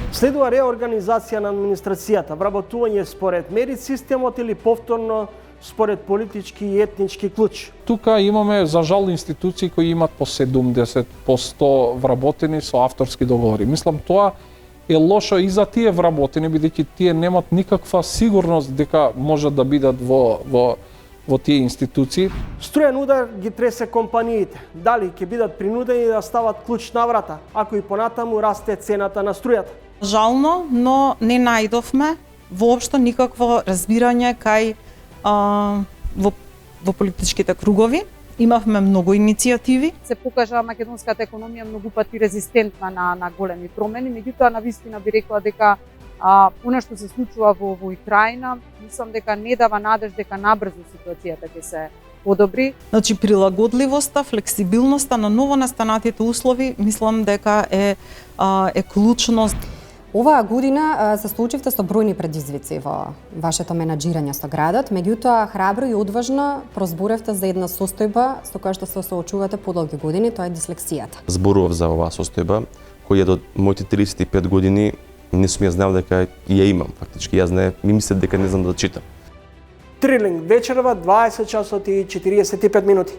Следува реорганизација на администрацијата, вработување според мерит системот или повторно според политички и етнички клуч. Тука имаме, за жал, институции кои имат по 70% вработени со авторски договори. Мислам, тоа е лошо и за тие вработени, бидејќи тие немат никаква сигурност дека можат да бидат во тие институции. Струен удар ги тресе компаниите. Дали ќе бидат принудени да стават клуч на врата, ако и понатаму расте цената на струјата? Жално, но не најдовме воопшто никакво разбирање кај во политичките кругови. Имавме многу иницијативи. Се покажа македонската економија многу пати резистентна на големи промени, меѓутоа навистина би рекла дека она што се случува во Украина, мислам дека не дава надеж дека набрзо ситуацијата ќе се подобри. Значи прилагодливоста, флексибилноста на новонастанатите услови, мислам дека е клучно. Оваа година се случивте со бројни предизвици во вашето менаџирање со градот, меѓутоа храбро и одважно прозборевте за една состојба со која што се соочувате подолги години, тоа е дислексијата. Зборував за оваа состојба, која до моите 35 години не сум ја знал дека ја имам, фактички. Јас ми мислев дека не знам да читам. Трилинг вечерва 20 часот и 45 минути.